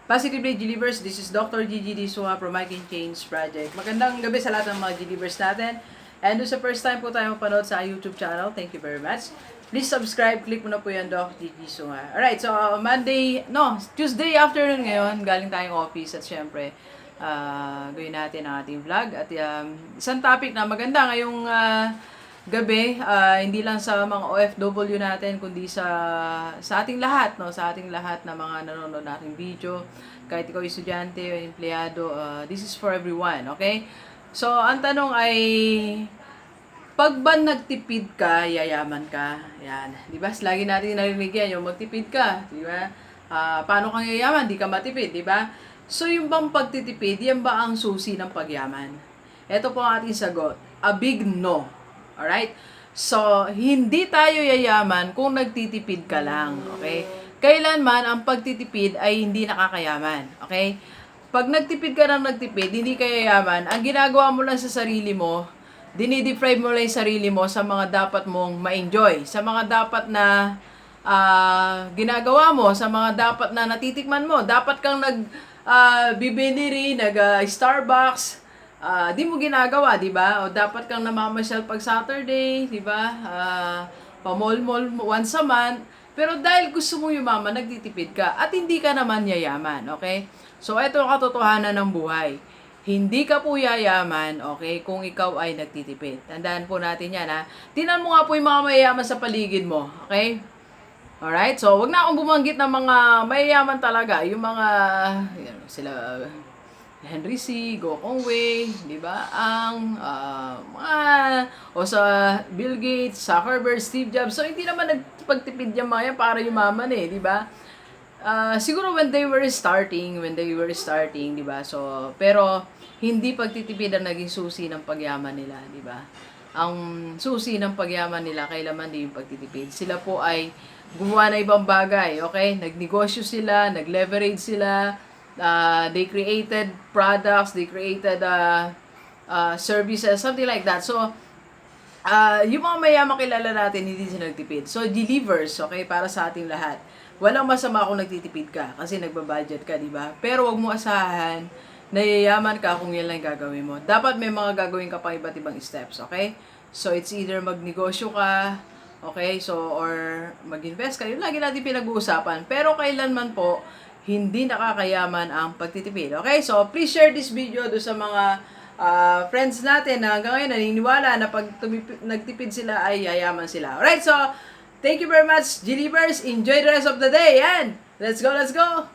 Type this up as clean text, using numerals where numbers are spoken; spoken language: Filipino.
Positively Delivers, this is Dr. Gigi Sunga from My Change Project. Magandang gabi sa lahat ng mga Delivers natin. And sa first time po tayo mapanood sa YouTube channel, thank you very much. Please subscribe, click mo na po yan, Doc Gigi Sunga. Alright, so Tuesday afternoon ngayon, galing tayong office at syempre, gawin natin ang ating vlog. At isang topic na maganda ngayong gabi, hindi lang sa mga OFW natin kundi sa ating lahat, no, sa ating lahat na mga nanonood nating video, kahit ikaw estudyante o empleyado, this is for everyone, okay? So ang tanong ay, pag ba nagtipid ka, yayaman ka? Yan, 'di ba? Lagi natin narinig yan, yung magtipid ka, 'di ba? Paano kang yayaman? Di ka matipid, 'di ba? So yung bang pagtitipid, yan ba ang susi ng pagyaman? Ito po ang ating sagot, a big no. Alright? So, hindi tayo yayaman kung nagtitipid ka lang. Okay? Kailanman, ang pagtitipid ay hindi nakakayaman. Okay? Pag nagtipid ka ng nagtipid, hindi ka yayaman, ang ginagawa mo lang sa sarili mo, dinideprive mo lang yung sarili mo sa mga dapat mong ma-enjoy. Sa mga dapat na ginagawa mo, sa mga dapat na natitikman mo. Dapat kang bibiniri, Starbucks, di mo ginagawa, di ba? O dapat kang namamasyal pag Saturday, di ba? Pa-mall-mall once a month. Pero dahil gusto mo yumaman, nagtitipid ka. At hindi ka naman yayaman, okay? So, ito ang katotohanan ng buhay. Hindi ka po yayaman, okay, kung ikaw ay nagtitipid. Tandaan po natin yan, ha? Tingnan mo nga po yung mga mayayaman sa paligid mo, okay? Alright? So, wag na akong bumanggit ng mga mayayaman talaga. Yung mga, sila, Henry C., Go Kongwei, di ba? O sa Bill Gates, Zuckerberg, Steve Jobs. So, hindi naman nagpagtipid yung mga yan para yumaman eh, di ba? Siguro when they were starting, di ba? So, pero hindi pagtitipid ang naging susi ng pagyaman nila, di ba? Ang susi ng pagyaman nila, kailanman din yung pagtitipid. Sila po ay gumawa ng ibang bagay, okay? Nagnegosyo sila, nag-leverage sila, they created products, they created services, something like that. So, yung mga mayaman kilala natin, hindi sila nagtipid. So, delivers, okay, para sa ating lahat. Walang masama kung nagtitipid ka, kasi nagbabudget ka, di ba? Pero wag mo asahan na yayaman ka kung yan lang gagawin mo. Dapat may mga gagawin ka pang iba't ibang steps, okay? So, it's either magnegosyo ka, okay, so, or mag-invest ka. Yun lagi natin pinag-uusapan. Pero kailanman po, hindi nakakayaman ang pagtitipid. Okay? So, please share this video do sa mga friends natin na hanggang ngayon naniniwala na pag nagtipid sila ay yayaman sila. Alright? So, thank you very much, Delivers. Enjoy the rest of the day. And let's go, let's go!